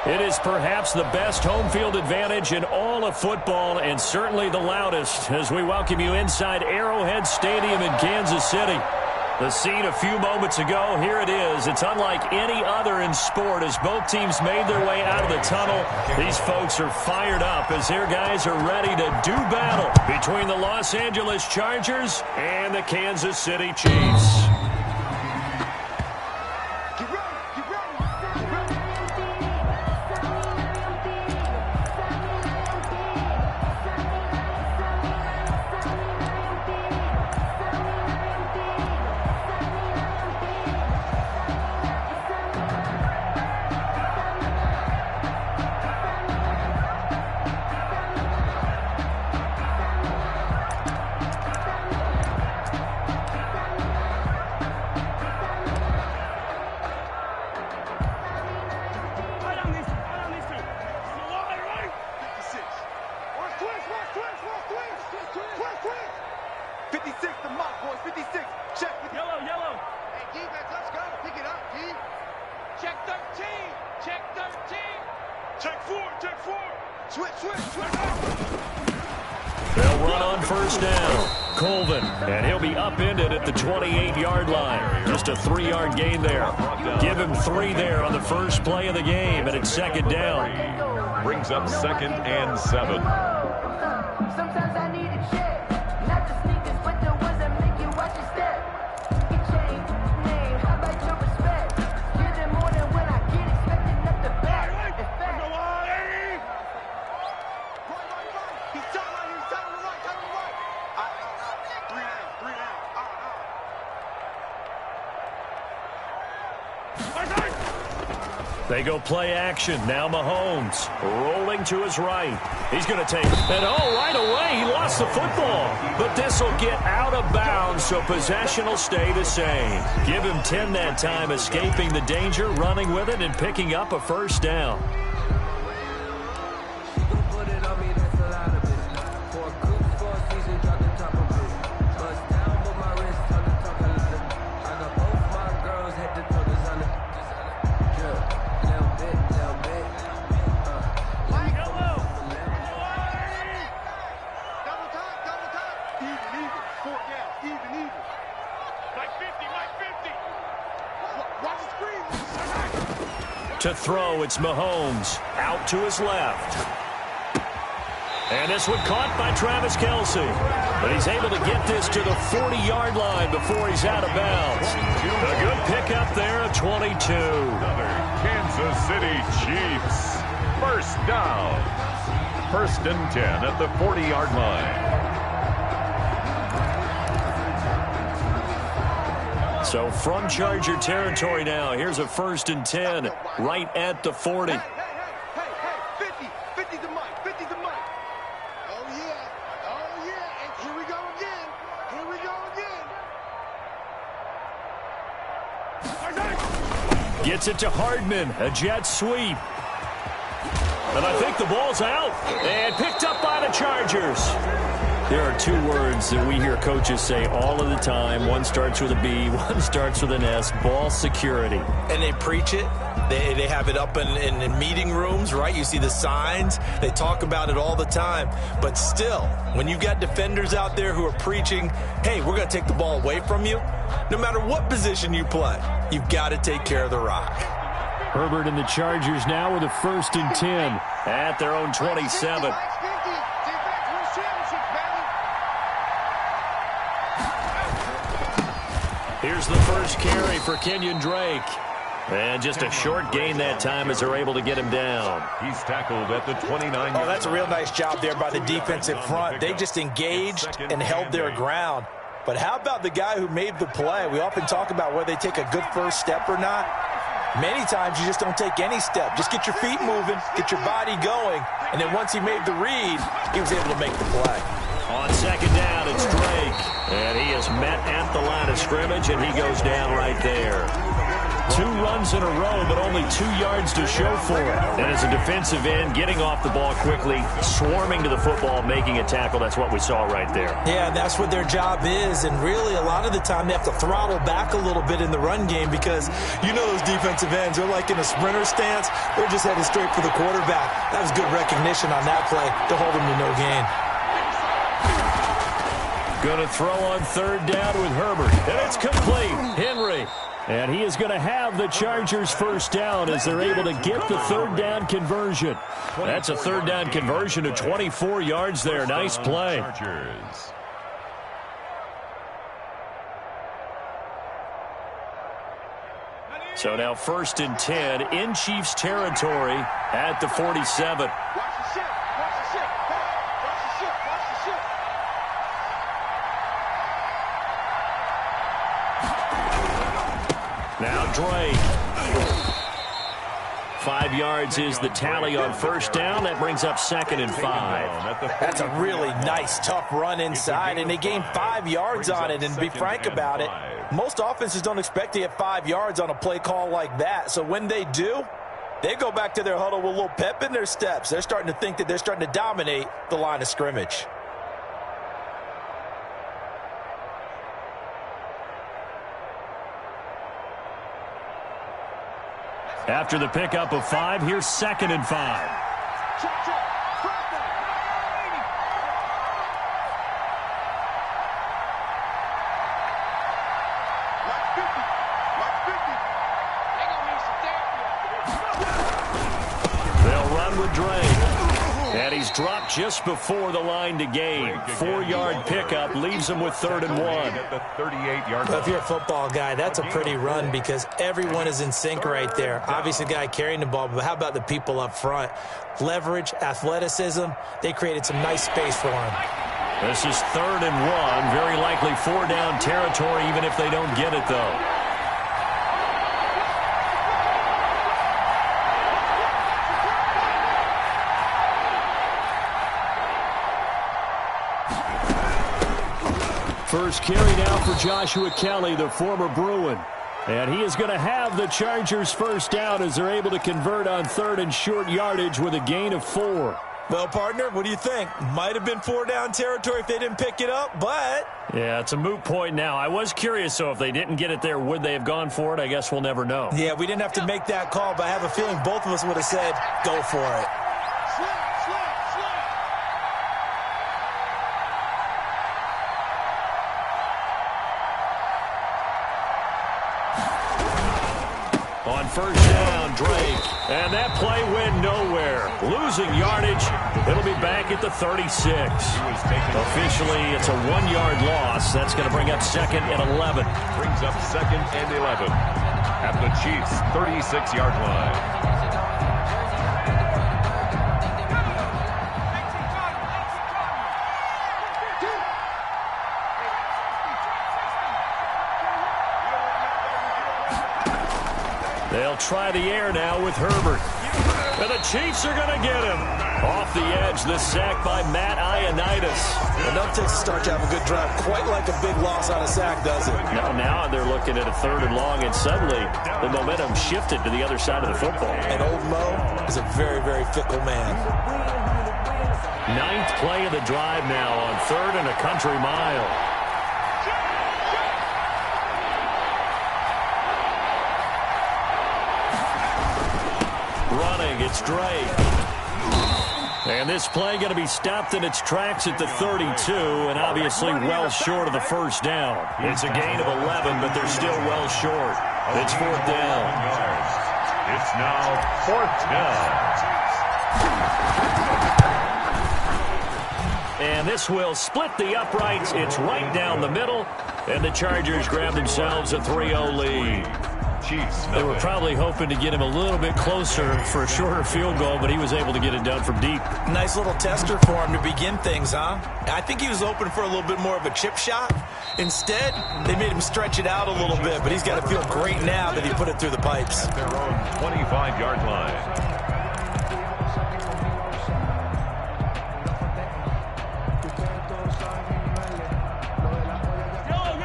It is perhaps the best home field advantage in all of football and certainly the loudest as we welcome you inside Arrowhead Stadium in Kansas City. The scene a few moments ago, here it is. It's unlike any other in sport as both teams made their way out of the tunnel. These folks are fired up as their guys are ready to do battle between the Los Angeles Chargers and the Kansas City Chiefs. They'll run on first down. Colvin, and he'll be upended at the 28-yard line. Just a 3-yard gain there. Give him 3 there on the first play of the game, and it's second down. Brings up 2nd and 7. Sometimes I need a check, not the sneakers, but the ones that make you watch your step. You change name, how about your respect? Get it more than when I get expected up the back. In fact, he's telling me, tell him right. 3 down. They go play action. Now Mahomes rolling to his right. He's going to take it. And right away, he lost the football. But this will get out of bounds, so possession will stay the same. Give him 10 that time, escaping the danger, running with it, and picking up a first down. To throw, it's Mahomes. Out to his left. And this one caught by Travis Kelce. But he's able to get this to the 40-yard line before he's out of bounds. A good pickup there at 22. Kansas City Chiefs. First down. 1st and 10 at the 40-yard line. So from Charger territory now, here's a 1st and 10 right at the 40. hey, 50's the mic. Oh, yeah, and here we go again. Gets it to Hardman, a jet sweep. And I think the ball's out and picked up by the Chargers. There are 2 words that we hear coaches say all of the time. One starts with a B, one starts with an S, ball security. And they preach it. They have it up in meeting rooms, right? You see the signs. They talk about it all the time. But still, when you've got defenders out there who are preaching, hey, we're going to take the ball away from you, no matter what position you play, you've got to take care of the rock. Herbert and the Chargers now with a 1st and 10 at their own 27. Here's the first carry for Kenyon Drake. And just a short gain that time as they're able to get him down. He's tackled at the 29. Oh, that's a real nice job there by the defensive front. They just engaged and held their ground. But how about the guy who made the play? We often talk about whether they take a good first step or not. Many times you just don't take any step. Just get your feet moving, get your body going, and then once he made the read, he was able to make the play. On second down, it's Drake. And he is met at the line of scrimmage, and he goes down right there. 2 runs in a row, but only 2 yards to show for it. And as a defensive end, getting off the ball quickly, swarming to the football, making a tackle, that's what we saw right there. Yeah, and that's what their job is. And really, a lot of the time, they have to throttle back a little bit in the run game because you know those defensive ends, they're like in a sprinter stance. They're just headed straight for the quarterback. That was good recognition on that play to hold him to no gain. Going to throw on 3rd down with Herbert. And it's complete. Henry. And he is going to have the Chargers first down as they're able to get the 3rd down conversion. That's a 3rd down conversion of 24 yards there. Nice play. So now 1st and 10 in Chiefs territory at the 47. Now Drake. 5 yards is the tally on 1st down. That brings up 2nd and 5. That's a really nice, tough run inside, and they gained 5 yards on it. And to be frank about it, most offenses don't expect to get 5 yards on a play call like that. So when they do, they go back to their huddle with a little pep in their steps. They're starting to think that they're starting to dominate the line of scrimmage. After the pickup of 5, here's 2nd and 5. They'll run with Drake. And he's dropped just before the line to gain. 4-yard pickup leaves him with 3rd and 1. Well, if you're a football guy, that's a pretty run because everyone is in sync right there. Obviously, the guy carrying the ball, but how about the people up front? Leverage, athleticism, they created some nice space for him. This is 3rd and 1. Very likely 4-down territory, even if they don't get it, though. First carry now for Joshua Kelly, the former Bruin. And he is going to have the Chargers first down as they're able to convert on 3rd and short yardage with a gain of 4. Well, partner, what do you think? Might have been 4-down territory if they didn't pick it up, but... Yeah, it's a moot point now. I was curious, so if they didn't get it there, would they have gone for it? I guess we'll never know. Yeah, we didn't have to make that call, but I have a feeling both of us would have said, go for it. On 1st down, Drake. And that play went nowhere. Losing yardage. It'll be back at the 36. Officially, it's a 1-yard loss. That's going to bring up 2nd and 11. Brings up 2nd and 11 at the Chiefs' 36-yard line. They'll try the air now with Herbert. And the Chiefs are going to get him. Off the edge, the sack by Madden. Enough takes a start to have a good drive. Quite like a big loss on a sack, does it? Now they're looking at a 3rd and long, and suddenly the momentum shifted to the other side of the football. And old Mo is a very, very fickle man. 9th play of the drive now on 3rd and a country mile. Running, it's Drake. And this play going to be stopped in its tracks at the 32, and obviously well short of the first down. It's a gain of 11, but they're still well short. It's 4th down. It's now 4th down. And this will split the uprights. It's right down the middle, and the Chargers grab themselves a 3-0 lead. Chiefs. They were probably hoping to get him a little bit closer for a shorter field goal, but he was able to get it done from deep. Nice little tester for him to begin things, huh? I think he was open for a little bit more of a chip shot. Instead, they made him stretch it out a little bit, but he's got to feel great now that he put it through the pipes. At their own 25-yard line.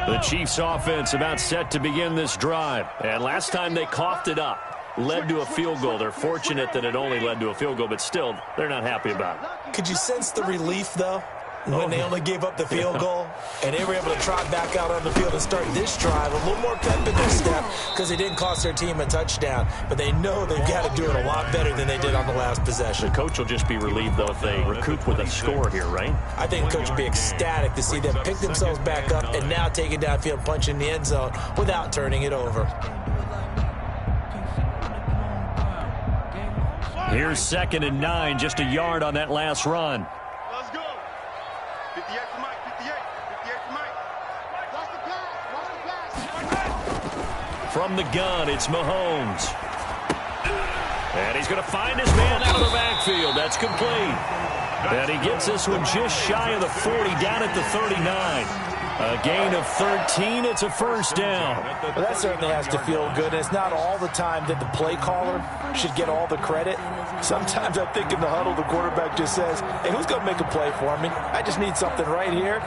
The Chiefs offense about set to begin this drive. And last time they coughed it up, led to a field goal. They're fortunate that it only led to a field goal, but still, they're not happy about it. Could you sense the relief, though, when they only gave up the field goal and they were able to trot back out on the field and start this drive? A little more pep in their step because they didn't cost their team a touchdown, but they know they've got to do it a lot better than they did on the last possession. The coach will just be relieved, though, if they recoup with a score here, right? I think the coach will be ecstatic to see them pick themselves back up and now take it downfield, punch in the end zone without turning it over. Here's 2nd and 9, just a yard on that last run. Let's go. 58 to Mike, 58 to Mike. Watch the pass. From the gun, it's Mahomes. And he's going to find his man out of the backfield. That's complete. And he gets this one just shy of the 40, down at the 39. A gain of 13. It's a first down. Well, that certainly has to feel good. And it's not all the time that the play caller should get all the credit. Sometimes I think in the huddle, the quarterback just says, hey, who's going to make a play for me? I just need something right here.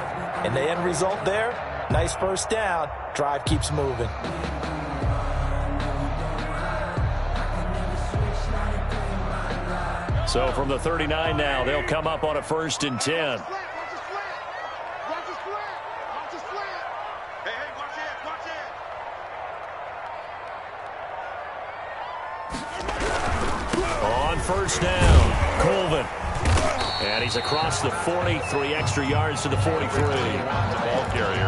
And the end result there, nice first down. Drive keeps moving. So from the 39 now, they'll come up on a 1st and 10. On first down, Colvin. And he's across the 40, 3 extra yards to the 43.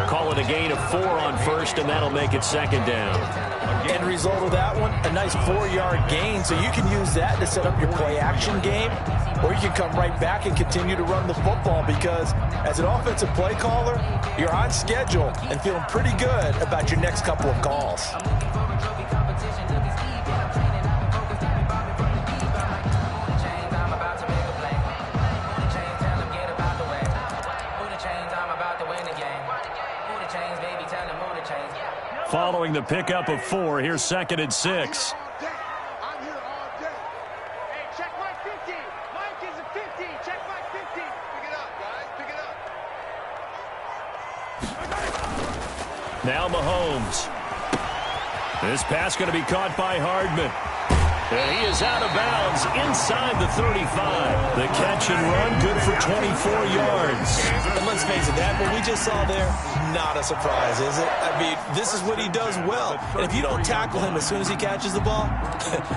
Call it a gain of 4 on first, and that'll make it 2nd down. End result of that one, a nice 4-yard gain, so you can use that to set up your play-action game, or you can come right back and continue to run the football because as an offensive play caller, you're on schedule and feeling pretty good about your next couple of calls. Following the pickup of 4, here's 2nd and 6. I'm here all day. Hey, check Mike 50. Mike is a 50. Check Mike 50. Pick it up, guys. Pick it up. Now Mahomes. This pass going to be caught by Hardman. And he is out of bounds inside the 35. The catch and run good for 24 yards. And let's face it, that what we just saw there, not a surprise, is it? I mean, this is what he does well. And if you don't tackle him as soon as he catches the ball,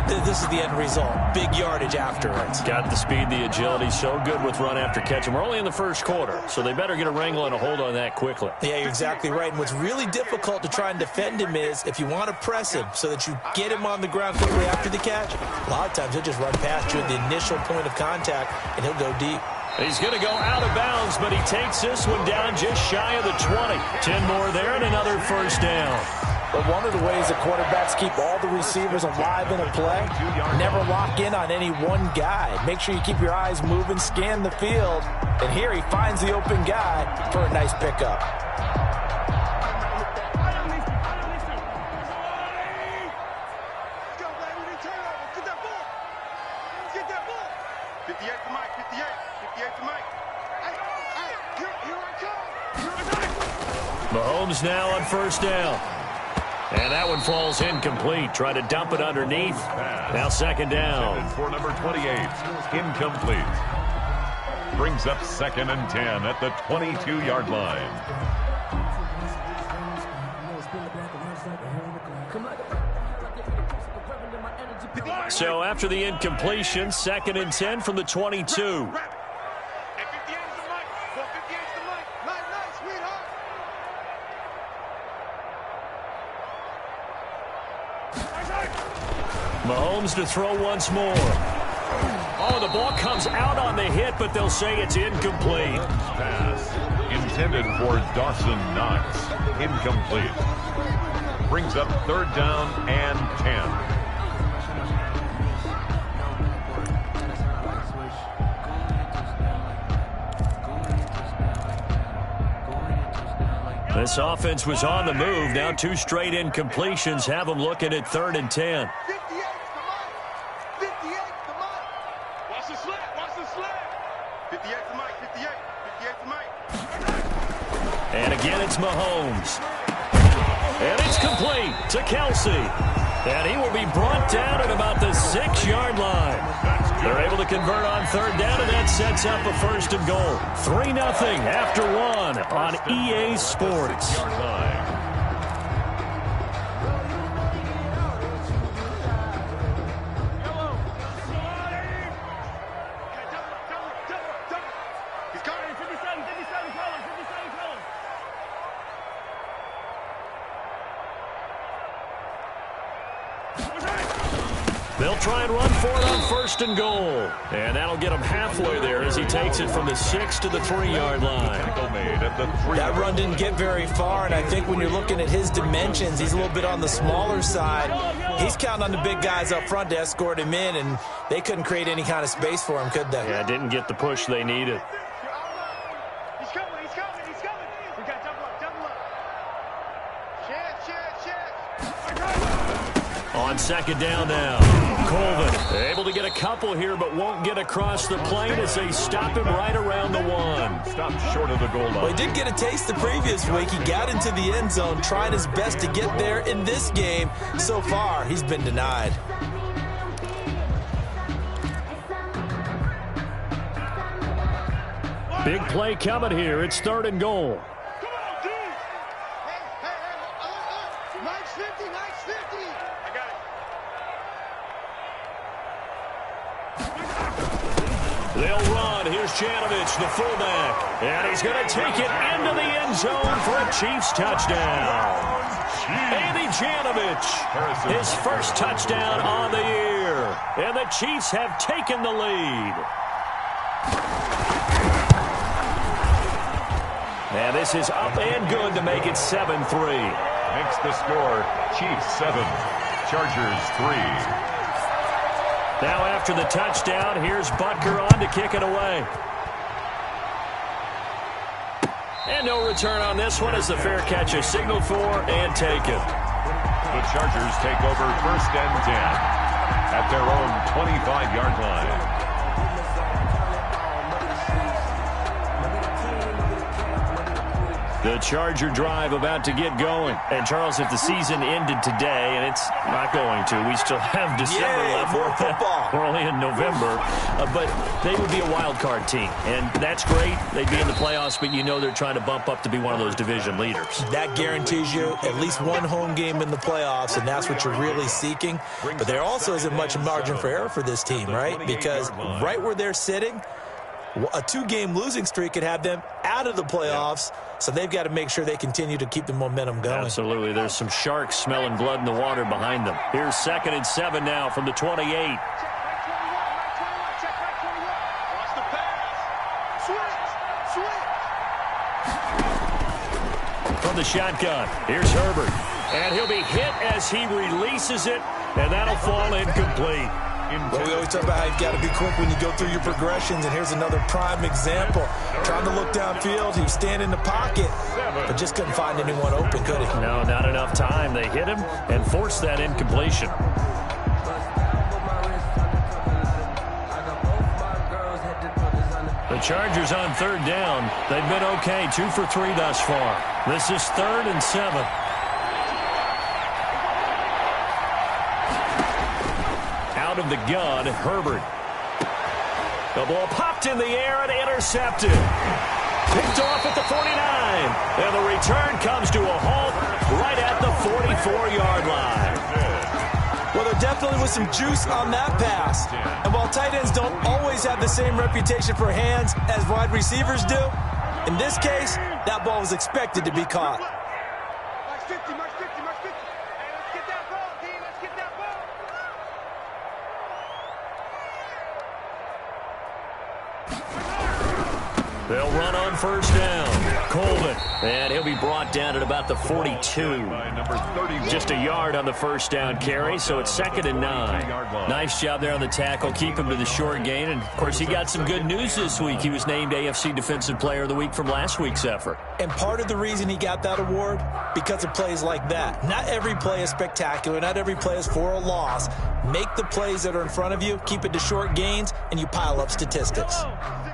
this is the end result. Big yardage afterwards. Got the speed, the agility, so good with run after catch. And we're only in the first quarter, so they better get a wrangle and a hold on that quickly. Yeah, you're exactly right. And what's really difficult to try and defend him is if you want to press him so that you get him on the ground quickly after the catch, a lot of times he'll just run past you at the initial point of contact, and he'll go deep. He's going to go out of bounds, but he takes this one down just shy of the 20. 10 more there and another first down. But one of the ways that quarterbacks keep all the receivers alive in a play, never lock in on any one guy. Make sure you keep your eyes moving, scan the field, and here he finds the open guy for a nice pickup. Mahomes now on first down. And that one falls incomplete. Try to dump it underneath. Now 2nd down. For number 28, incomplete. Brings up 2nd and 10 at the 22-yard line. So after the incompletion, 2nd and 10 from the 22. Mahomes to throw once more. Oh, the ball comes out on the hit, but they'll say it's incomplete. Pass intended for Dawson Knox. Incomplete. Brings up 3rd down and 10. This offense was on the move. Now 2 straight incompletions have them looking at 3rd and 10. 58 to Mike. Watch the slant. Watch the slant. 58 to Mike. 58 to Mike. And again, it's Mahomes. And it's complete to Kelsey. And he will be brought down at about the 6-yard line. They're able to convert on third down, and that sets up a first and goal. 3-0 after 1 on EA Sports. They'll try and run for it on first and goal. And that'll get him halfway there as he takes it from the 6 to the 3-yard line. That run didn't get very far, and I think when you're looking at his dimensions, he's a little bit on the smaller side. He's counting on the big guys up front to escort him in, and they couldn't create any kind of space for him, could they? Yeah, didn't get the push they needed. He's coming. We got double up. Check. On second down now, Colvin able to get a couple here, but won't get across the plane as they stop him right around the 1. Stopped short of the goal line. Well, he did get a taste the previous week. He got into the end zone, trying his best to get there in this game. So far, he's been denied. Big play coming here. It's 3rd and goal. Come on, dude. Hey. Mike's 50. I got it. They'll run. Here's Janovich, the fullback. And he's going to take it into the end zone for a Chiefs touchdown. Andy Janovich, his first touchdown on the year. And the Chiefs have taken the lead. And this is up and good to make it 7-3. Makes the score Chiefs 7, Chargers 3. Now after the touchdown, here's Butker on to kick it away. And no return on this one as the fair catch is signaled for and taken. The Chargers take over 1st and 10 at their own 25-yard line. The Charger drive about to get going. And, Charles, if the season ended today, and it's not going to, we still have December left. More football. We're only in November. But they would be a wild card team. And that's great. They'd be in the playoffs, but you know they're trying to bump up to be one of those division leaders. That guarantees you at least one home game in the playoffs, and that's what you're really seeking. But there also isn't much margin for error for this team, right? Because right where they're sitting, a 2-game losing streak could have them out of the playoffs, so they've got to make sure they continue to keep the momentum going. Absolutely. There's some sharks smelling blood in the water behind them. Here's 2nd and 7 now from the 28. Check right 21. Watch the pass. Switch. From the shotgun, here's Herbert. And he'll be hit as he releases it, and that'll fall incomplete. Well, we always talk about how you've got to be quick when you go through your progressions, and here's another prime example. Trying to look downfield, he was standing in the pocket, but just couldn't find anyone open, could he? No, not enough time. They hit him and forced that incompletion. The Chargers on 3rd down. They've been okay, 2 for 3 thus far. This is 3rd and 7. Out of the gun, Herbert. The ball popped in the air and intercepted. Picked off at the 49. And the return comes to a halt right at the 44-yard line. Well, there definitely was some juice on that pass. And while tight ends don't always have the same reputation for hands as wide receivers do, in this case, that ball was expected to be caught. March 50. Hey, let's get that ball, D. Let's get that ball. They'll run on 1st down. Colvin. And he'll be brought down at about the 42. Just a yard on the 1st down carry, so it's 2nd and 9. Nice job there on the tackle. Keep him to the short gain. And, of course, he got some good news this week. He was named AFC Defensive Player of the Week from last week's effort. And part of the reason he got that award, because of plays like that. Not every play is spectacular. Not every play is for a loss. Make the plays that are in front of you, keep it to short gains, and you pile up statistics.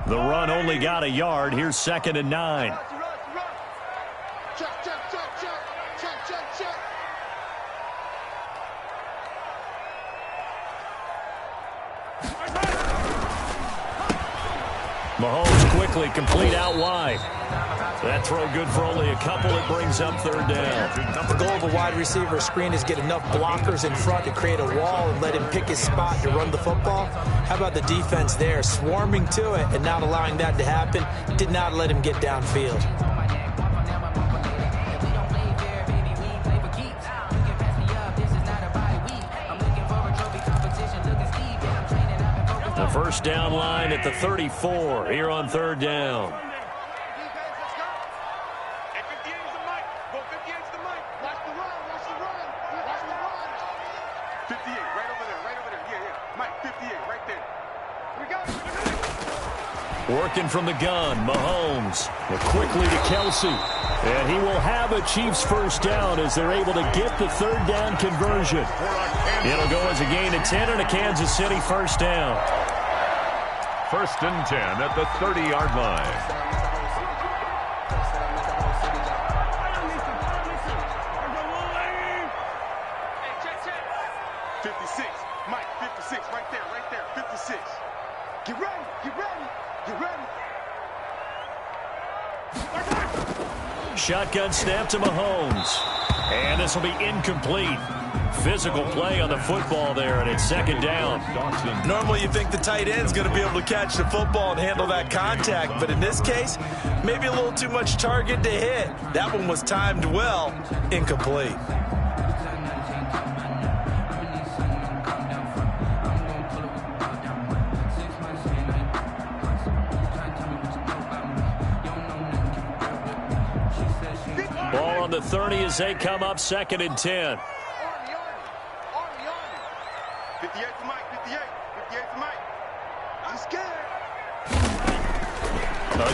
The run only got a yard. Here's 2nd and 9. Check. quickly complete out wide. That throw good for only a couple. It brings up third down. The goal of a wide receiver screen is get enough blockers in front to create a wall and let him pick his spot to run the football. How about the defense there, swarming to it and not allowing that to happen? Did not let him get downfield. The first down line at the 34 here on third down. Working from the gun, Mahomes. Quickly to Kelsey. And he will have a Chiefs first down as they're able to get the third down conversion. It'll go as a gain of 10 and a Kansas City first down. First and 10 at the 30-yard line. Shotgun snap to Mahomes. And this will be incomplete. Physical play on the football there, and it's second down. Normally you think the tight end's going to be able to catch the football and handle that contact, but in this case, maybe a little too much target to hit. That one was timed well, incomplete. Ball on the 30 as they come up second and 10. 58 to Mike, 58 to Mike. I'm scared.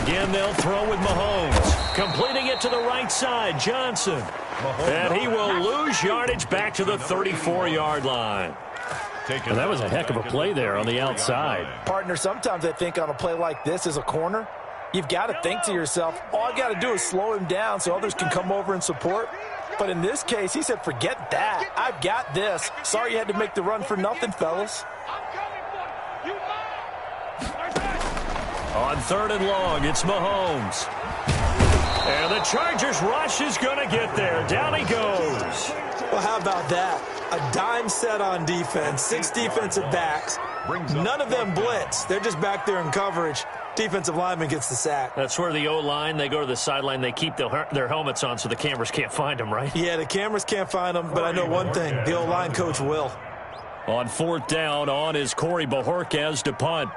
Again, they'll throw with Mahomes. Completing it to the right side, Johnson. And he will lose yardage back to the 34-yard line. And that was a heck of a play there on the outside. Partner, sometimes I think on a play like this as a corner, you've got to think to yourself, all I've got to do is slow him down so others can come over and support. But in this case, he said, forget that. I've got this. Sorry you had to make the run for nothing, fellas. On third and long, it's Mahomes. And the Chargers rush is going to get there. Down he goes. Well, how about that? A dime set on defense, 6 defensive backs. None of them blitz. They're just back there in coverage. Defensive lineman gets the sack. That's where the O-line, they go to the sideline, they keep their helmets on so the cameras can't find them, right? Yeah, the cameras can't find them, but I know one thing. The O-line coach will. On fourth down, on is Corey Bojorquez to punt.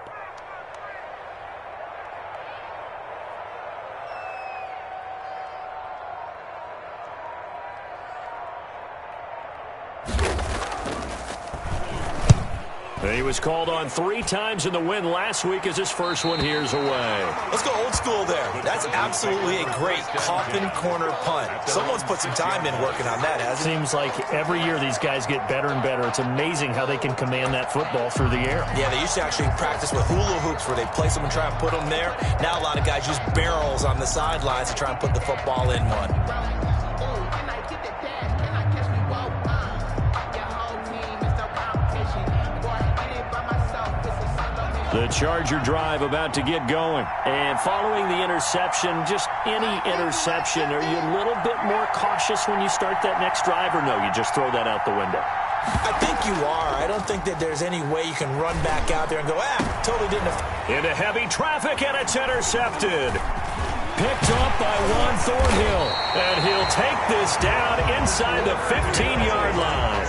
He was called on 3 times in the win last week as his first one here's away. Let's go old school there. That's absolutely a great coffin corner punt. Someone's put some time in working on that, hasn't it? Seems like every year these guys get better and better. It's amazing how they can command that football through the air. Yeah, they used to actually practice with hula hoops where they place them and try and put them there. Now a lot of guys use barrels on the sidelines to try and put the football in one. The Charger drive about to get going. And following the interception, just any interception, are you a little bit more cautious when you start that next drive, or no, you just throw that out the window? I think you are. I don't think that there's any way you can run back out there and go, totally didn't have... Into heavy traffic, and it's intercepted. Picked up by Juan Thornhill. And he'll take this down inside the 15-yard line.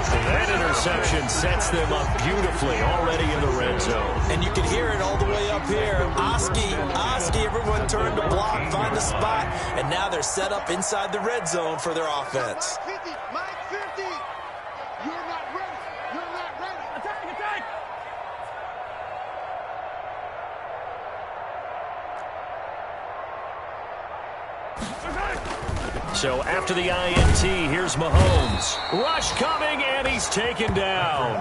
That interception sets them up beautifully already in the red zone. And you can hear it all the way up here. Oski, everyone turned to block, find the spot, and now they're set up inside the red zone for their offense. Mike 50, Mike 50. You're not ready. You're not ready. Attack. So after the INT, here's Mahomes. Rush coming, and he's taken down.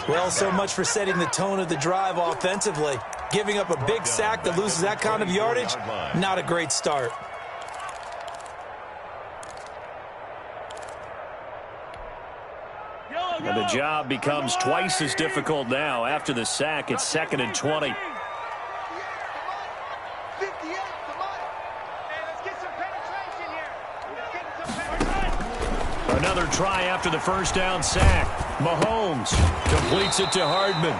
Well, so much for setting the tone of the drive offensively. Giving up a big sack that loses that kind of yardage, not a great start. And the job becomes twice as difficult now. After the sack, it's 2nd and 20. Another try after the first down sack. Mahomes completes it to Hardman.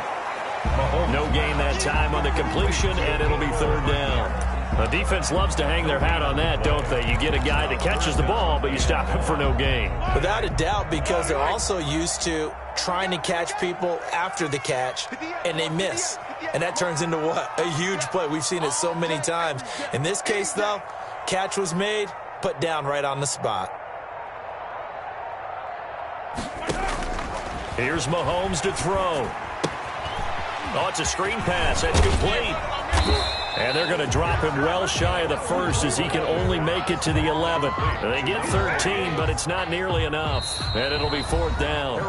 No gain that time on the completion, and it'll be third down. The defense loves to hang their hat on that, don't they? You get a guy that catches the ball, but you stop him for no gain. Without a doubt, because they're also used to trying to catch people after the catch, and they miss. And that turns into what? A huge play. We've seen it so many times. In this case, though, catch was made, put down right on the spot. Here's Mahomes to throw. Oh, it's a screen pass. That's complete. And they're going to drop him well shy of the first as he can only make it to the 11. They get 13, but it's not nearly enough. And it'll be fourth down.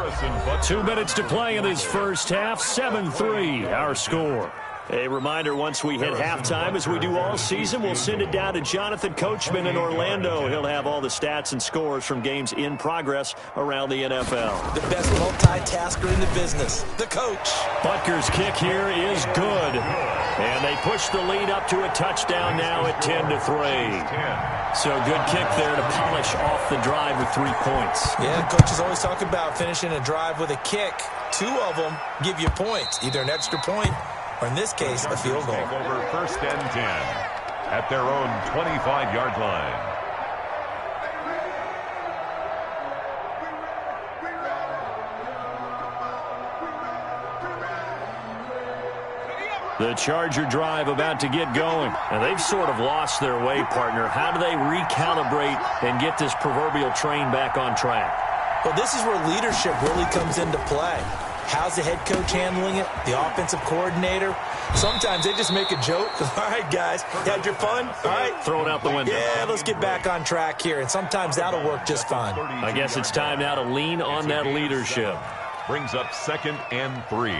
2 minutes to play in this first half. 7-3, our score. A reminder, once we hit halftime, as we do all season, we'll send it down to Jonathan Coachman in Orlando. He'll have all the stats and scores from games in progress around the NFL. The best multitasker in the business, the coach. Butker's kick here is good. And they push the lead up to a touchdown now at 10-3. So good kick there to polish off the drive with 3 points. Yeah, coaches always talk about finishing a drive with a kick. 2 of them give you points, either an extra point or, in this case, a field goal. Take over first and 10 at their own 25-yard line. The Charger drive about to get going. And they've sort of lost their way, partner. How do they recalibrate and get this proverbial train back on track? Well, this is where leadership really comes into play. How's the head coach handling it? The offensive coordinator? Sometimes they just make a joke. All right, guys, you had your fun? All right. Throw it out the window. Yeah, let's get back on track here. And sometimes that'll work just fine. I guess it's time now to lean on that leadership. Brings up 2nd and 3.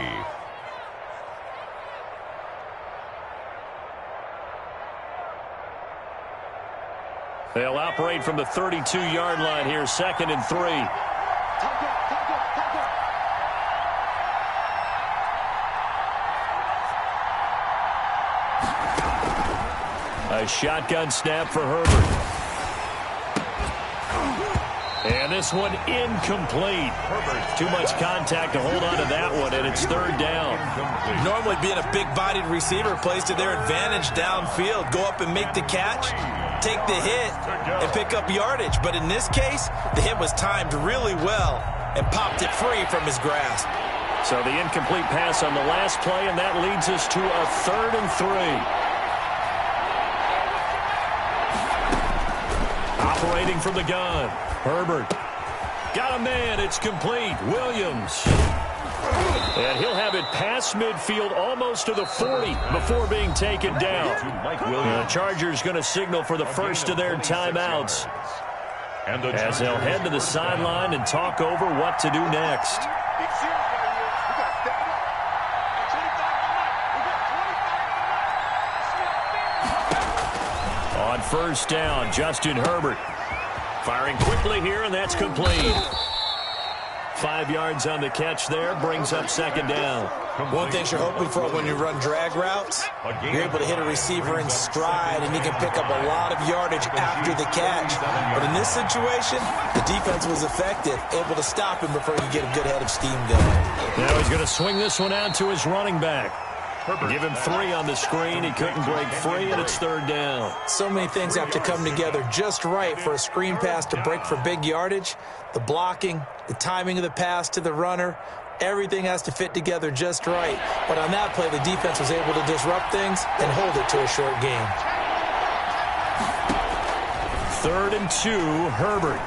They'll operate from the 32-yard line here, 2nd and 3. A shotgun snap for Herbert. And this one incomplete. Too much contact to hold on to that one, and it's third down. Normally being a big-bodied receiver plays to their advantage downfield. Go up and make the catch, take the hit, and pick up yardage. But in this case, the hit was timed really well and popped it free from his grasp. So the incomplete pass on the last play, and that leads us to a 3rd and 3. Operating from the gun. Herbert. Got a man. It's complete. Williams. And he'll have it past midfield almost to the 40 before being taken down. The Chargers going to signal for the first of their timeouts as they'll head to the sideline and talk over what to do next. On first down, Justin Herbert. Firing quickly here, and that's complete. 5 yards on the catch there, brings up 2nd down. One thing you're hoping for when you run drag routes, you're able to hit a receiver in stride, and he can pick up a lot of yardage after the catch. But in this situation, the defense was effective, able to stop him before you get a good head of steam going. Now he's going to swing this one out to his running back. Give him 3 on the screen. He couldn't break free, and it's third down. So many things have to come together just right for a screen pass to break for big yardage. The blocking, the timing of the pass to the runner, everything has to fit together just right. But on that play, the defense was able to disrupt things and hold it to a short game. 3rd and 2, Herbert.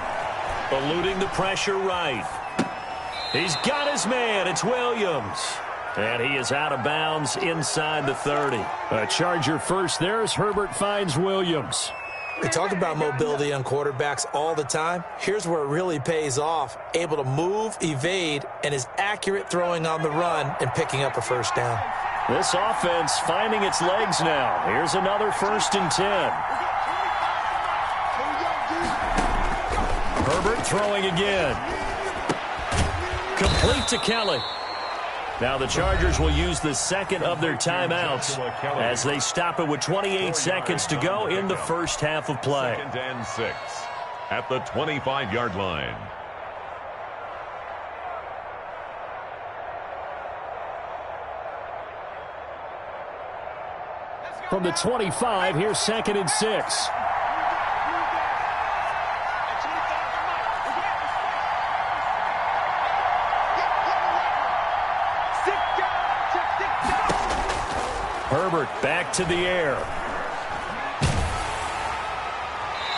Eluding the pressure right. He's got his man. It's Williams. And he is out of bounds inside the 30. A Charger first there as Herbert finds Williams. We talk about mobility on quarterbacks all the time. Here's where it really pays off. Able to move, evade, and is accurate throwing on the run and picking up a first down. This offense finding its legs now. Here's another 1st and 10. Herbert throwing again. Complete to Kelly. Now the Chargers will use the second of their timeouts as they stop it with 28 seconds to go in the first half of play. 2nd and 6 at the 25-yard line. From the 25, here's 2nd and 6. Herbert back to the air.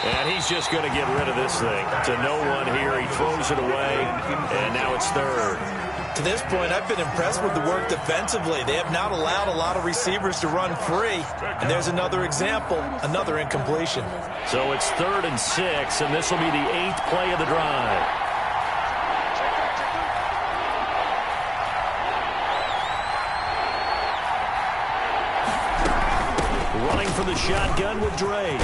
And he's just going to get rid of this thing. To no one here. He throws it away, and now it's 3rd. To this point, I've been impressed with the work defensively. They have not allowed a lot of receivers to run free. And there's another example, another incompletion. So it's 3rd and 6, and this will be the 8th play of the drive. Running for the shotgun with Dre.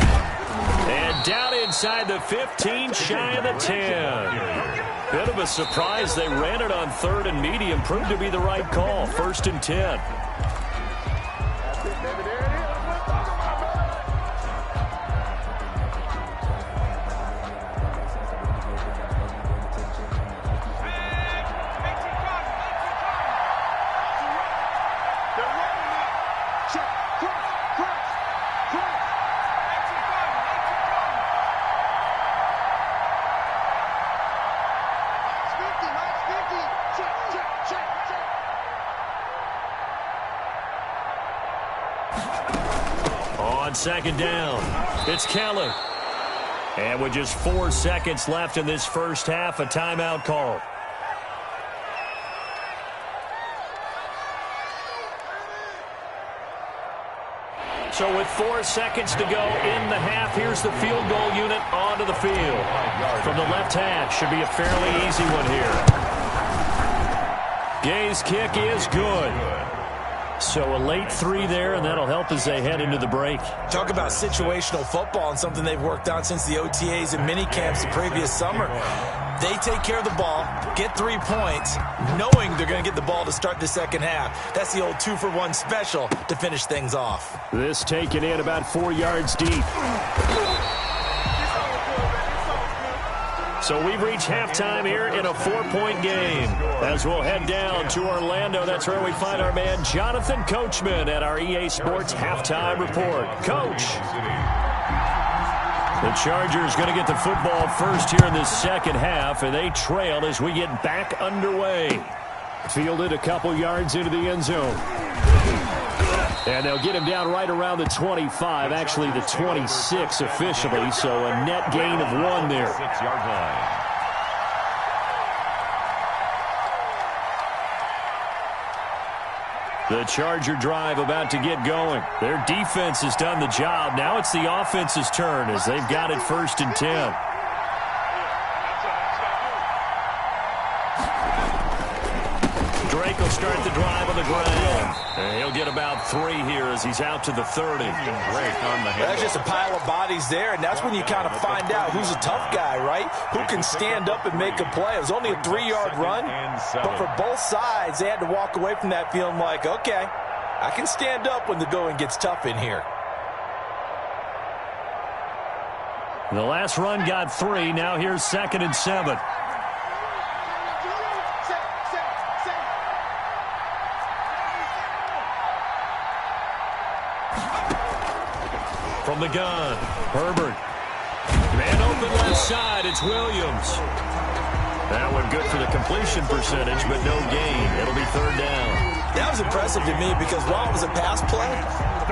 And down inside the 15, shy of the 10. Bit of a surprise. They ran it on 3rd and medium. Proved to be the right call. 1st and 10. On 2nd down, it's Kelly. And with just 4 seconds left in this first half, a timeout call. So with 4 seconds to go in the half, here's the field goal unit onto the field. From the left hash, should be a fairly easy one here. Gay's kick is good. So a late 3 there, and that'll help as they head into the break. Talk about situational football and something they've worked on since the OTAs and mini camps the previous summer. They take care of the ball, get 3 points, knowing they're going to get the ball to start the second half. That's the old 2-for-1 special to finish things off. This taken in about 4 yards deep. So we've reached halftime here in a 4-point game. As we'll head down to Orlando, that's where we find our man Jonathan Coachman at our EA Sports Halftime Report. Coach. The Chargers going to get the football first here in this second half, and they trail as we get back underway. Fielded a couple yards into the end zone. And they'll get him down right around the 25, actually the 26 officially, so a net gain of 1 there. 6-yard line. The Charger drive about to get going. Their defense has done the job. Now it's the offense's turn as they've got it 1st and 10. Drake will start the drive on the ground. And he'll get about 3 here as he's out to the 30. That's just a pile of bodies there, and that's when you kind of find out who's a tough guy, right? Who can stand up and make a play. It was only a 3-yard run, but for both sides, they had to walk away from that feeling like, okay, I can stand up when the going gets tough in here. The last run got 3. Now here's 2nd and 7. From the gun, Herbert. Man open left side, it's Williams. That one good for the completion percentage, but no gain. It'll be 3rd down. That was impressive to me because while it was a pass play,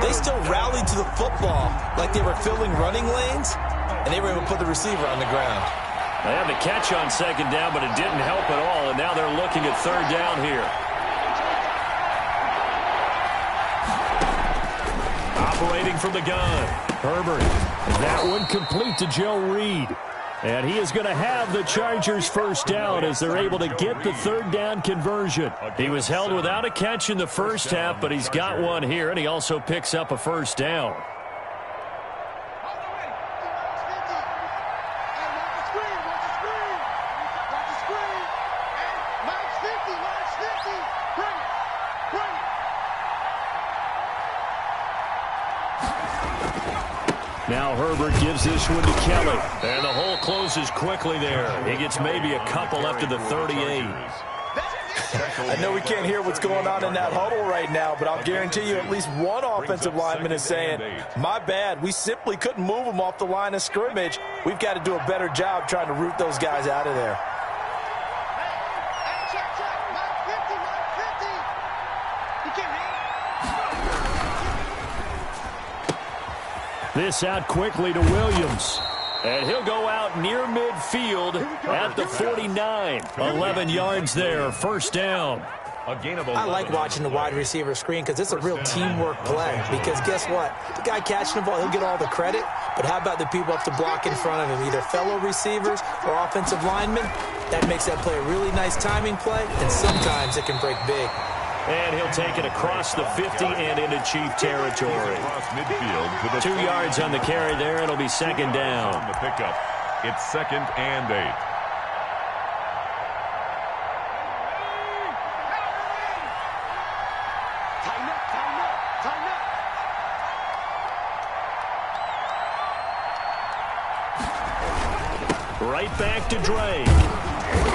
they still rallied to the football like they were filling running lanes, and they were able to put the receiver on the ground. They had the catch on 2nd down, but it didn't help at all, and now they're looking at 3rd down here. Operating from the gun, Herbert. That one complete to Joe Reed. And he is going to have the Chargers 1st down as they're able to get the 3rd down conversion. He was held without a catch in the first half, but he's got one here, and he also picks up a 1st down. Now Herbert gives this one to Kelly. And the hole closes quickly there. He gets maybe a couple up to the 38. I know we can't hear what's going on in that huddle right now, but I'll guarantee you at least one offensive lineman is saying, my bad, we simply couldn't move them off the line of scrimmage. We've got to do a better job trying to root those guys out of there. This out quickly to Williams. And he'll go out near midfield at the 49. 11 yards there, first down. I like watching the wide receiver screen because it's a real teamwork play. Because guess what? The guy catching the ball, he'll get all the credit. But how about the people up to block in front of him, either fellow receivers or offensive linemen? That makes that play a really nice timing play, and sometimes it can break big. And he'll take it across the 50 and into Chief territory. 2 yards on the carry there. It'll be second down. On the pickup, it's 2nd and 8. Right back to Drake.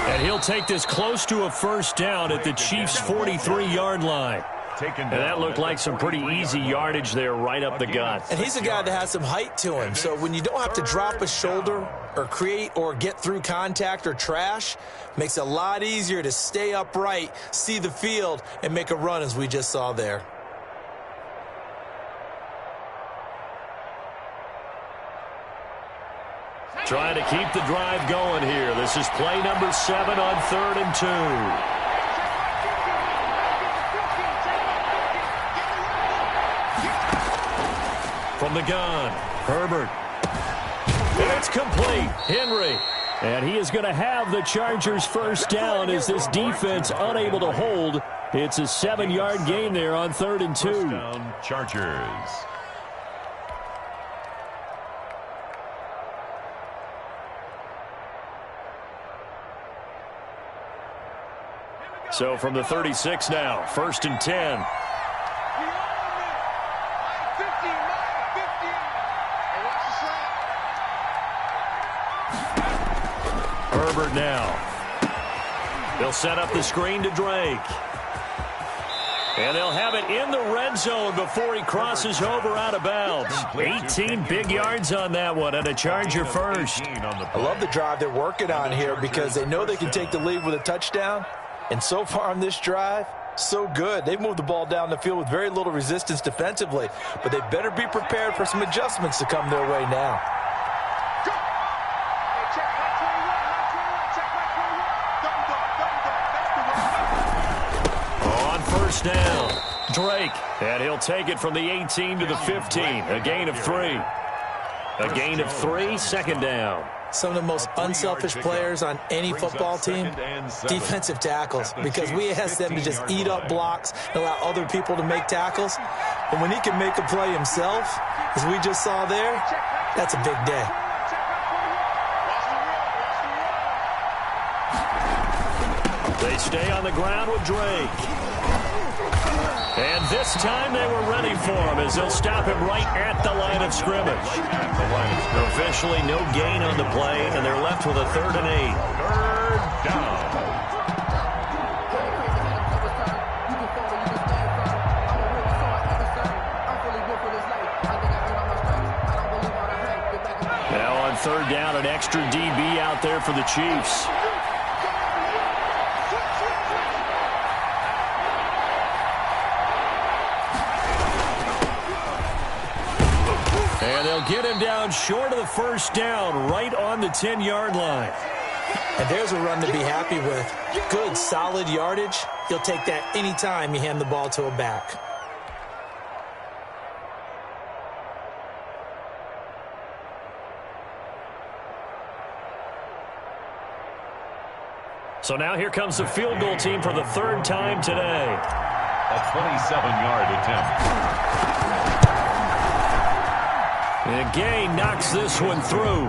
And he'll take this close to a first down at the Chiefs' 43-yard line. And that looked like some pretty easy yardage there right up the gut. And he's a guy that has some height to him. So when you don't have to drop a shoulder or create or get through contact or trash, makes it a lot easier to stay upright, see the field, and make a run as we just saw there. Trying to keep the drive going here. This is play number 7 on 3rd and 2. From the gun, Herbert. And it's complete. Henry. And he is going to have the Chargers first down as this defense unable to hold. It's a 7-yard gain there on 3rd and 2. First down, Chargers. So from the 36 now, 1st and 10. Herbert now. They'll set up the screen to Drake. And they'll have it in the red zone before he crosses over out of bounds. 18 big yards on that one, and a Charger first. I love the drive they're working on here because they know they can take the lead with a touchdown. And so far on this drive, so good. They've moved the ball down the field with very little resistance defensively, but they better be prepared for some adjustments to come their way now. On first down, Drake, and he'll take it from the 18 to the 15, a gain of 3. A gain of 3, second down. Some of the most unselfish players on any football team, defensive tackles, because we ask them to just eat up blocks and allow other people to make tackles. And when he can make a play himself, as we just saw there, that's a big day. They stay on the ground with Drake. And this time they were ready for him as they'll stop him right at the line of scrimmage. Officially no gain on the play, and they're left with a 3rd and 8. 3rd down. Now on 3rd down, an extra DB out there for the Chiefs. And they'll get him down short of the first down, right on the 10-yard line. And there's a run to be happy with. Good, solid yardage. You'll take that anytime you hand the ball to a back. So now here comes the field goal team for the 3rd time today. A 27-yard attempt. And Gay knocks this one through.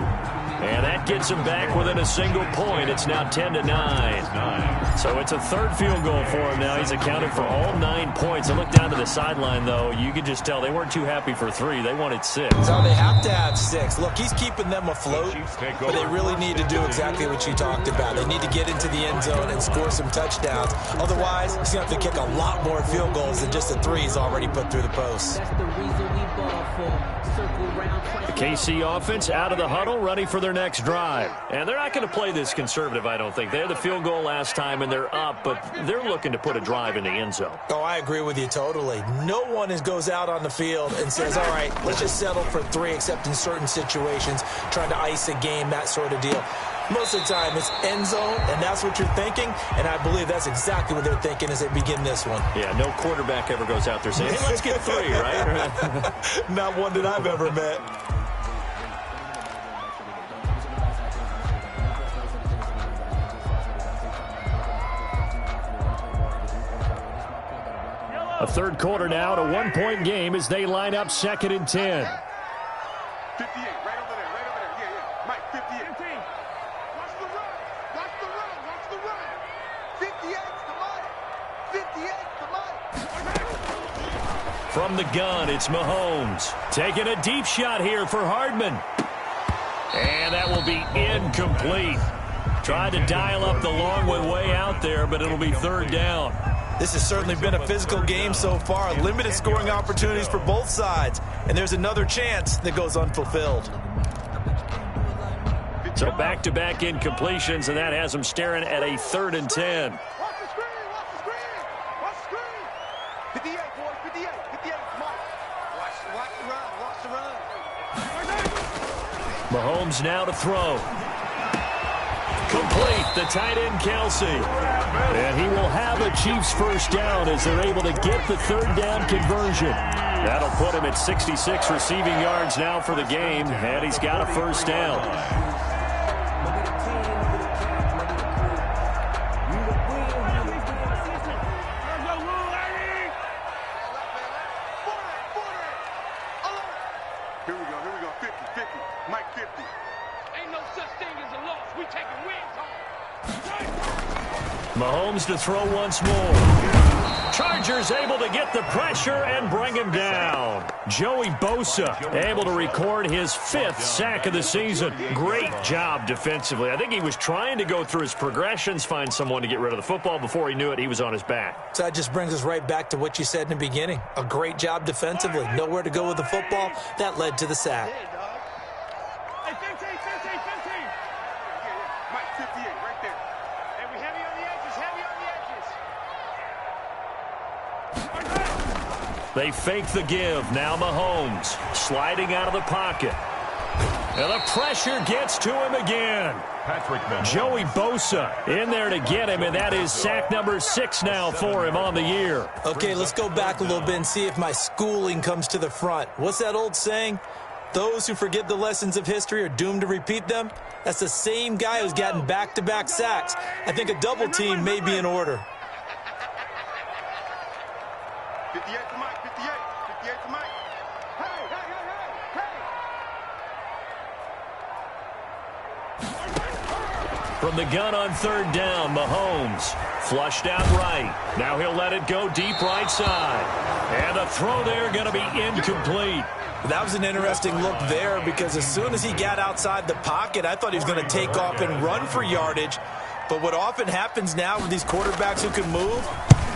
And that gets him back within a single point. It's now 10-9. So it's a third field goal for him now. He's accounted for all 9 points. I look down to the sideline, though. You could just tell they weren't too happy for 3. They wanted 6. So they have to have 6. Look, he's keeping them afloat, but they really need to do exactly what you talked about. They need to get into the end zone and score some touchdowns. Otherwise, he's going to have to kick a lot more field goals than just the 3 he's already put through the post. The KC offense out of the huddle, ready for their next drive. And they're not going to play this conservative, I don't think. They had the field goal last time, and they're up, but they're looking to put a drive in the end zone. Oh, I agree with you totally. No one goes out on the field and says, all right, let's just settle for 3, except in certain situations, trying to ice a game, that sort of deal. Most of the time, it's end zone, and that's what you're thinking, and I believe that's exactly what they're thinking as they begin this one. Yeah, no quarterback ever goes out there saying, hey, let's get 3, right? Not one that I've ever met. A third quarter now, a 1-point game as they line up 2nd and 10. 58, right over there, yeah. Mike, 58. 15. Watch the run. Watch the run. Watch the run. 58's the Mike. 58's the Mike. From the gun, it's Mahomes. Taking a deep shot here for Hardman. And that will be incomplete. Tried to dial up the long way out there, but it'll be 3rd down. This has certainly been a physical game so far. Limited scoring opportunities for both sides. And there's another chance that goes unfulfilled. So back-to-back incompletions, and that has them staring at a 3rd and 10. Watch the screen. Watch the screen. Watch the screen. 58, boys. 58. 58, Mike. Watch the run. Watch the run. Mahomes now to throw. Complete, the tight end Kelsey. And he will have a Chiefs first down as they're able to get the 3rd down conversion. That'll put him at 66 receiving yards now for the game, and he's got a first down. Here we go. 50. Mike, 50. Ain't no such thing as a loss. We taking wins home. Mahomes to throw once more. Chargers able to get the pressure and bring him down. Joey Bosa able to record his 5th sack of the season. Great job defensively. I think he was trying to go through his progressions, find someone to get rid of the football. Before he knew it, he was on his back. So that just brings us right back to what you said in the beginning. A great job defensively. Nowhere to go with the football. That led to the sack. Hey, 15. Mike, 58, right there. And we heavy on the edges. They fake the give. Now Mahomes sliding out of the pocket. And the pressure gets to him again. Joey Bosa in there to get him, and that is sack number 6 now for him on the year. Okay, let's go back a little bit and see if my schooling comes to the front. What's that old saying? Those who forget the lessons of history are doomed to repeat them. That's the same guy who's gotten back-to-back sacks. I think a double team may be in order. 58 to Mike. 58 to Mike. Hey. From the gun on 3rd down, Mahomes flushed out right. Now he'll let it go deep right side. And the throw there going to be incomplete. That was an interesting look there because as soon as he got outside the pocket, I thought he was going to take off and run for yardage. But what often happens now with these quarterbacks who can move,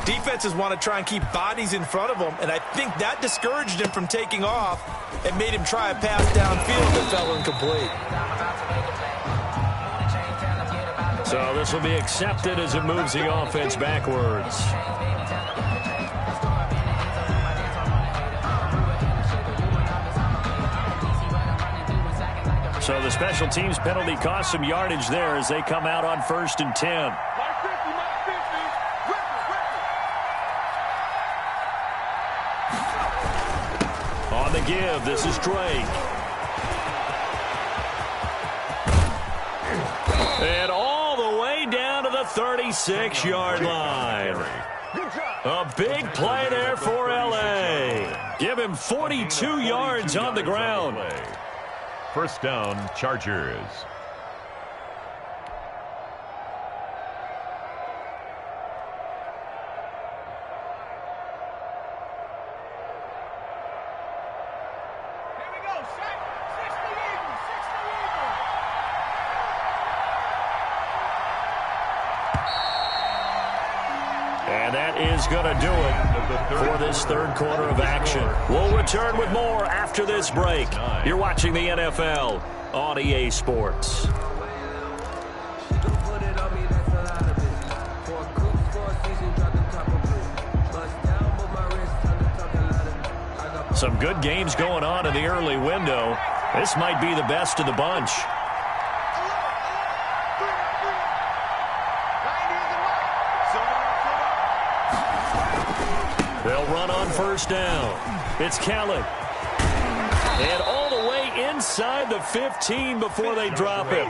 defenses want to try and keep bodies in front of them, and I think that discouraged him from taking off and made him try a pass downfield that fell incomplete. So this will be accepted as it moves the offense backwards. So the special teams penalty cost some yardage there as they come out on 1st and 10. On the give, this is Drake. And all the way down to the 36-yard line. A big play there for L.A. Give him 42 yards on the ground. First down, Chargers. And that is going to do it for this third quarter of action. We'll return with more after this break. You're watching the NFL on EA Sports. Some good games going on in the early window. This might be the best of the bunch. They'll run on first down. It's Canale. And all the way inside the 15 before they drop it.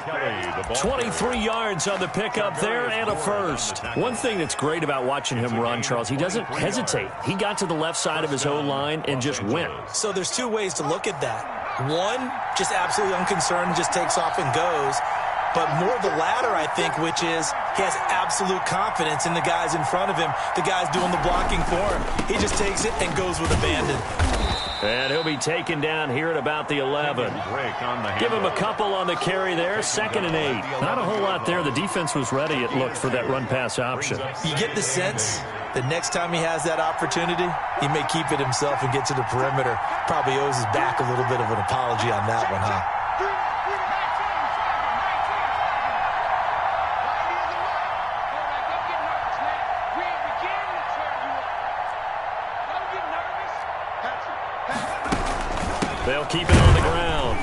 23 yards on the pickup there and a first. One thing that's great about watching him run, Charles, he doesn't hesitate. He got to the left side of his O-line and just went. So there's two ways to look at that. One, just absolutely unconcerned, just takes off and goes. But more the latter, I think, which is he has absolute confidence in the guys in front of him, the guys doing the blocking for him. He just takes it and goes with abandon. And he'll be taken down here at about the 11. Give him a couple on the carry there, 2nd and 8. Not a whole lot there. The defense was ready, it looked, for that run-pass option. You get the sense that next time he has that opportunity, he may keep it himself and get to the perimeter. Probably owes his back a little bit of an apology on that one, huh? They'll keep it on the ground.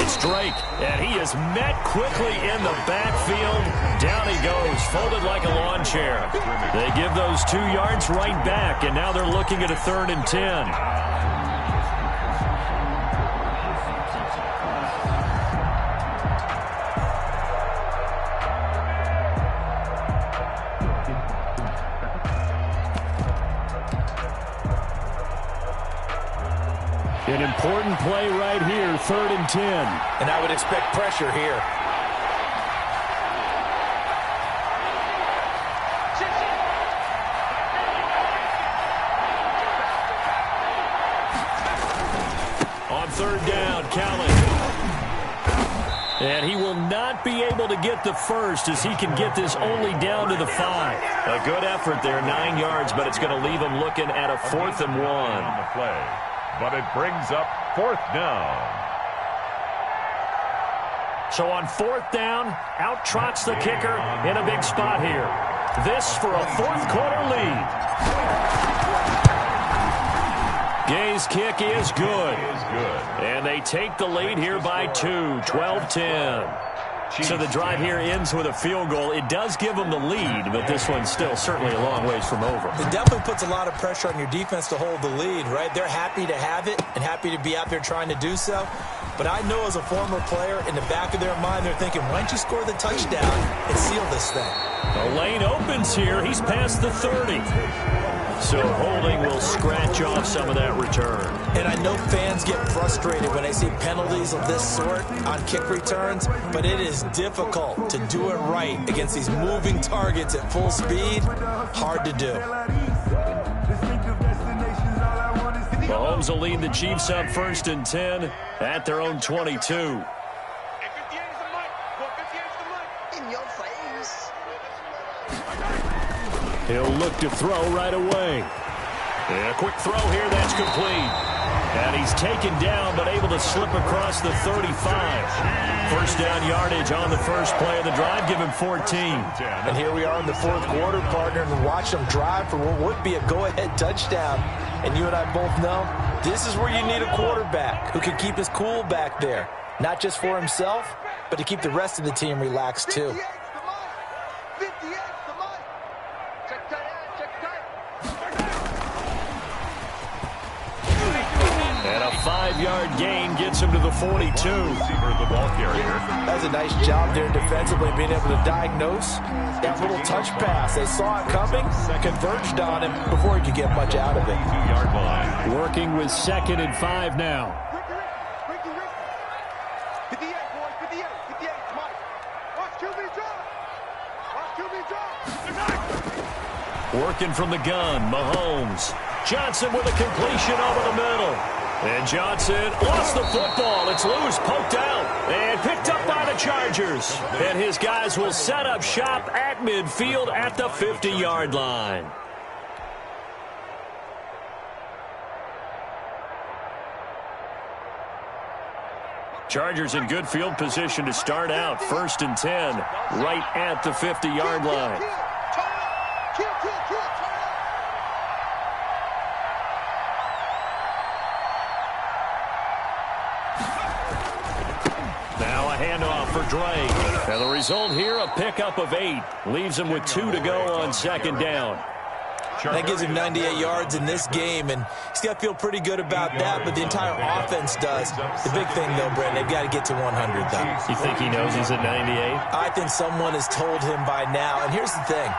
It's Drake, and he is met quickly in the backfield. Down he goes, folded like a lawn chair. They give those 2 yards right back, and now they're looking at a 3rd and 10. An important play right here, 3rd and 10. And I would expect pressure here. On 3rd down, Canale. And he will not be able to get the first as he can get this only down to the 5. A good effort there, 9 yards, but it's going to leave him looking at a 4th and 1. On the play. But it brings up 4th down. So on 4th down, out trots the kicker in a big spot here. This for a 4th quarter lead. Gay's kick is good. And they take the lead here by 2, 12-10. So the drive here ends with a field goal. It does give them the lead, but this one's still certainly a long ways from over. It definitely puts a lot of pressure on your defense to hold the lead, right? They're happy to have it and happy to be out there trying to do so. But I know as a former player, in the back of their mind, they're thinking, why don't you score the touchdown and seal this thing? The lane opens here. He's past the 30. So holding will scratch off some of that return. And I know fans get frustrated when they see penalties of this sort on kick returns, but it is difficult to do it right against these moving targets at full speed. Hard to do. Mahomes will lead the Chiefs up 1st and 10 at their own 22. He'll look to throw right away. And a quick throw here, that's complete. And he's taken down, but able to slip across the 35. 1st down yardage on the first play of the drive, give him 14. And here we are in the 4th quarter, partner, and watch them drive for what would be a go-ahead touchdown. And you and I both know this is where you need a quarterback who can keep his cool back there. Not just for himself, but to keep the rest of the team relaxed, too. And a 5-yard gain gets him to the 42. The ball carrier. That's a nice job there defensively, being able to diagnose that little touch pass. They saw it coming, converged on him before he could get much out of it. 2-yard line. Working with 2nd and 5 now. 58, boys, 58, 58, Mike. Watch QB drop. Watch QB drop. Working from the gun, Mahomes. Johnson with a completion over the middle. And Johnson lost the football. It's loose, poked out, and picked up by the Chargers. And his guys will set up shop at midfield at the 50-yard line. Chargers in good field position to start out. 1st and 10, right at the 50-yard line. Now a handoff for Drake. And the result here, a pickup of 8. Leaves him with 2 to go on 2nd down. That gives him 98 yards in this game, and he's got to feel pretty good about that, but the entire offense does. The big thing, though, Brent, they've got to get to 100, though. You think he knows he's at 98? I think someone has told him by now, and here's the thing.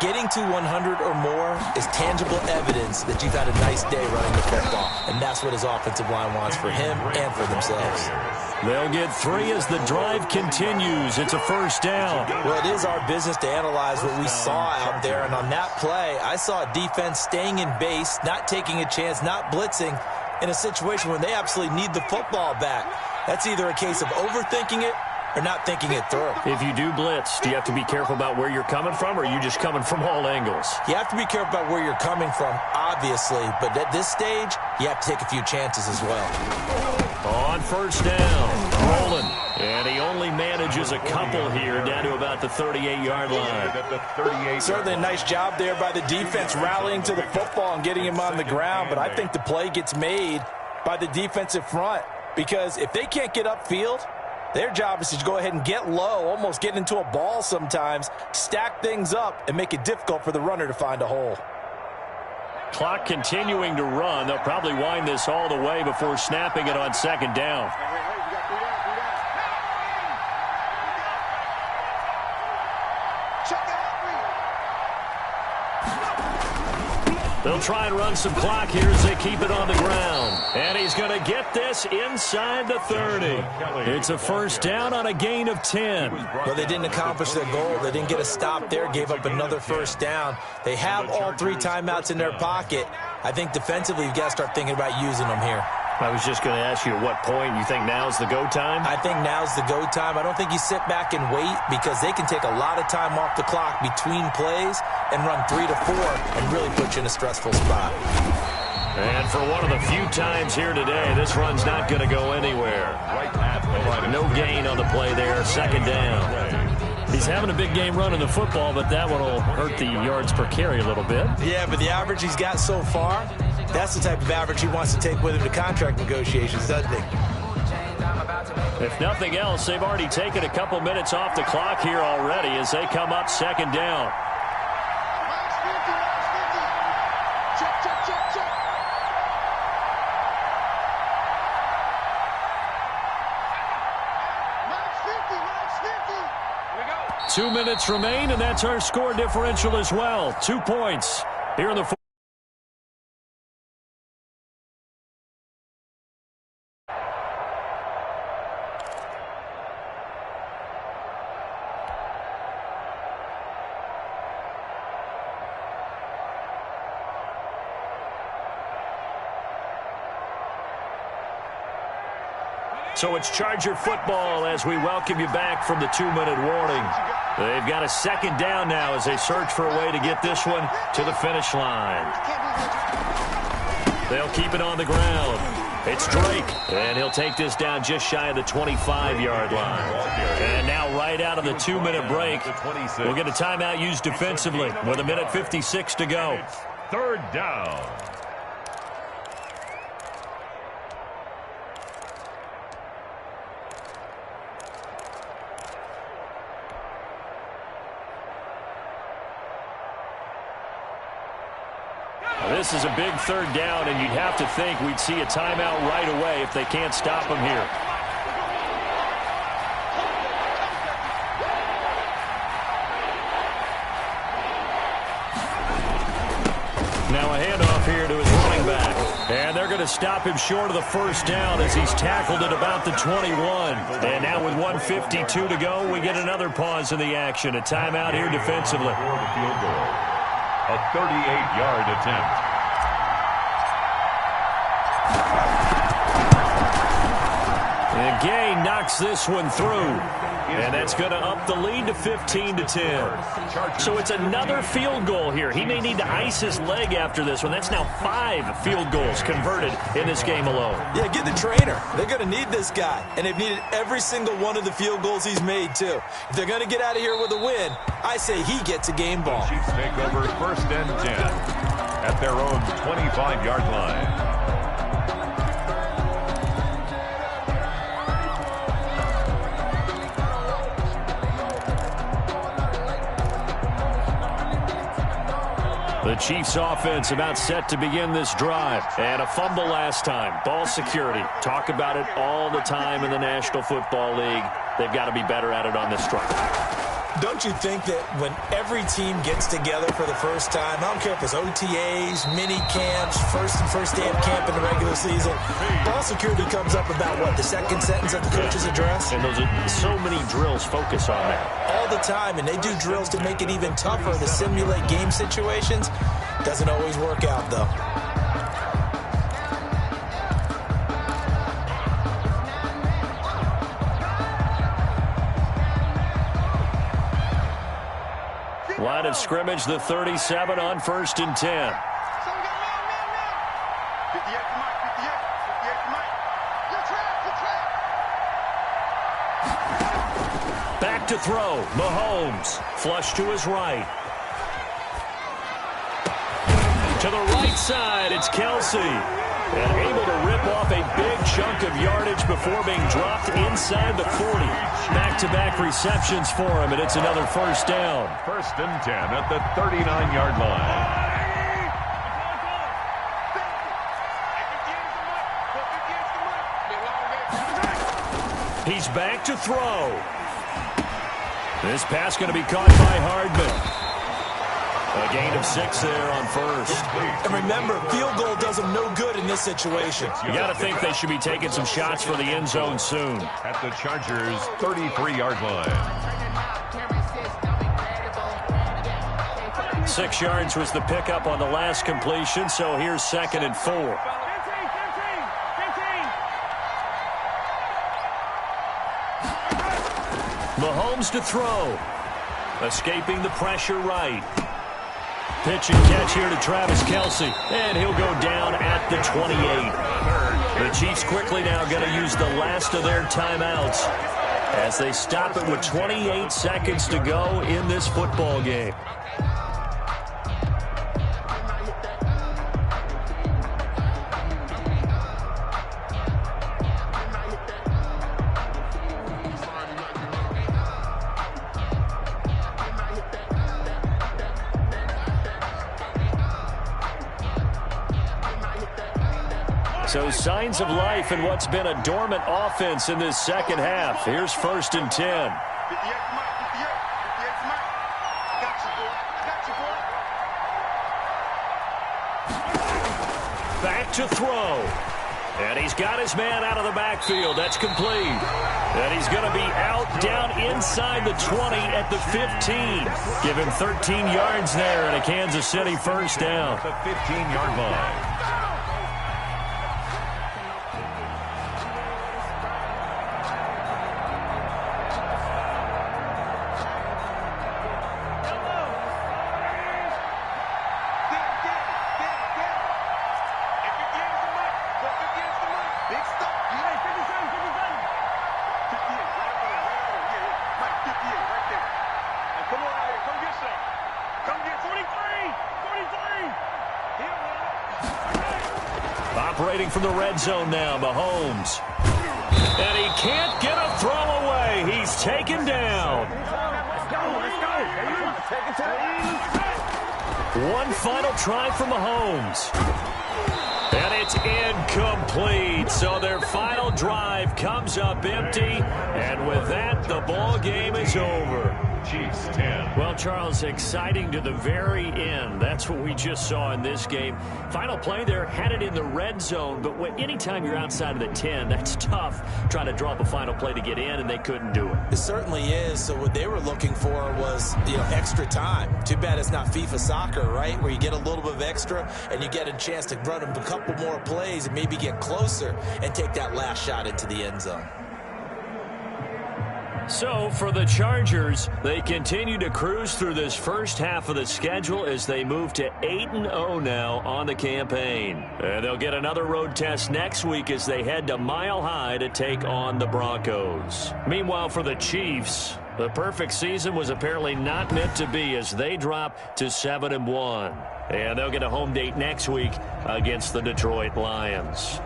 Getting to 100 or more is tangible evidence that you've had a nice day running the football, and that's what his offensive line wants for him and for themselves. They'll get 3 as the drive continues. It's a 1st down. Well, it is our business to analyze what we saw out there, and on that play, I saw a defense staying in base, not taking a chance, not blitzing, in a situation where they absolutely need the football back. That's either a case of overthinking it or not thinking it through. If you do blitz, do you have to be careful about where you're coming from, or are you just coming from all angles? You have to be careful about where you're coming from, obviously, but at this stage, you have to take a few chances as well. On 1st down, rolling. And he only manages a couple here down to about the 38-yard line. Certainly a nice job there by the defense rallying to the football and getting him on the ground, but I think the play gets made by the defensive front, because if they can't get upfield, their job is to go ahead and get low, almost get into a ball sometimes, stack things up, and make it difficult for the runner to find a hole. Clock continuing to run. They'll probably wind this all the way before snapping it on 2nd down. They'll try and run some clock here as they keep it on the ground. And he's going to get this inside the 30. It's a 1st down on a gain of 10. Well, they didn't accomplish their goal. They didn't get a stop there, gave up another 1st down. They have all 3 timeouts in their pocket. I think defensively you've got to start thinking about using them here. I was just going to ask you at what point you think now's the go time? I think now's the go time. I don't think you sit back and wait, because they can take a lot of time off the clock between plays and run 3 to 4 and really put you in a stressful spot. And for one of the few times here today, this run's not going to go anywhere. No gain on the play there, 2nd down. He's having a big game running the football, but that one will hurt the yards per carry a little bit. Yeah, but the average he's got so far, that's the type of average he wants to take with him to contract negotiations, doesn't he? If nothing else, they've already taken a couple minutes off the clock here already as they come up 2nd down. Max 2 minutes remain, and that's our score differential as well. 2 points here in the fourth. So it's Charger football as we welcome you back from the 2-minute warning. They've got a 2nd down now as they search for a way to get this one to the finish line. They'll keep it on the ground. It's Drake, and he'll take this down just shy of the 25-yard line. And now right out of the 2-minute break, we'll get a timeout used defensively with 1:56 to go. 3rd down. This is a big 3rd down, and you'd have to think we'd see a timeout right away if they can't stop him here. Now a handoff here to his running back. And they're going to stop him short of the 1st down as he's tackled at about the 21. And now with 1:52 to go, we get another pause in the action. A timeout here defensively. A 38-yard attempt. And Gay knocks this one through. And that's going to up the lead to 15-10. So it's another field goal here. He may need to ice his leg after this one. That's now 5 field goals converted in this game alone. Yeah, get the trainer. They're going to need this guy. And they've needed every single one of the field goals he's made, too. If they're going to get out of here with a win, I say he gets a game ball. The Chiefs take over 1st and 10 at their own 25-yard line. The Chiefs offense about set to begin this drive. And a fumble last time. Ball security. Talk about it all the time in the National Football League. They've got to be better at it on this drive. Don't you think that when every team gets together for the first time, I don't care if it's OTAs, mini camps, first day of camp in the regular season, ball security comes up about what, the second sentence of the coach's address? And those are so many drills focus on that. All the time, and they do drills to make it even tougher to simulate game situations. Doesn't always work out, though. Line of scrimmage, the 37 on 1st and 10. Back to throw. Mahomes. Flush to his right. To the right side, it's Kelsey. And able to rip off a big chunk of yardage before being dropped inside the 40. Back-to-back receptions for him, and it's another 1st down. 1st and 10 at the 39-yard line. He's back to throw. This pass going to be caught by Hardman. A gain of 6 there on 1st. And remember, field goal does them no good in this situation. You got to think they should be taking some shots for the end zone soon. At the Chargers' 33-yard line. 6 yards was the pickup on the last completion, so here's 2nd and 4. Mahomes to throw. Escaping the pressure right. Pitch and catch here to Travis Kelsey. And he'll go down at the 28. The Chiefs quickly now going to use the last of their timeouts as they stop it with 28 seconds to go in this football game. So signs of life in what's been a dormant offense in this second half. Here's 1st and 10. Back to throw. And he's got his man out of the backfield. That's complete. And he's going to be out down inside the 20 at the 15. Give him 13 yards there and a Kansas City 1st down. The 15-yard line. Operating from the red zone now, Mahomes. And he can't get a throw away. He's taken down. One final try for Mahomes. And it's incomplete. So their final drive comes up empty. And with that, the ball game is over. Chiefs 10. Well, Charles, exciting to the very end. That's what we just saw in this game. Final play there, had it in the red zone, but anytime you're outside of the 10, that's tough trying to draw up a final play to get in, and they couldn't do it. It certainly is. So what they were looking for was, extra time. Too bad it's not FIFA soccer, right, where you get a little bit of extra and you get a chance to run a couple more plays and maybe get closer and take that last shot into the end zone. So for the Chargers, they continue to cruise through this first half of the schedule as they move to 8-0 now on the campaign. And they'll get another road test next week as they head to Mile High to take on the Broncos. Meanwhile, for the Chiefs, the perfect season was apparently not meant to be as they drop to 7-1. And they'll get a home date next week against the Detroit Lions.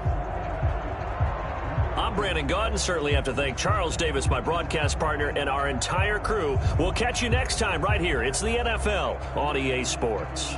I'm Brandon Gaudin. Certainly have to thank Charles Davis, my broadcast partner, and our entire crew. We'll catch you next time right here. It's the NFL on EA Sports.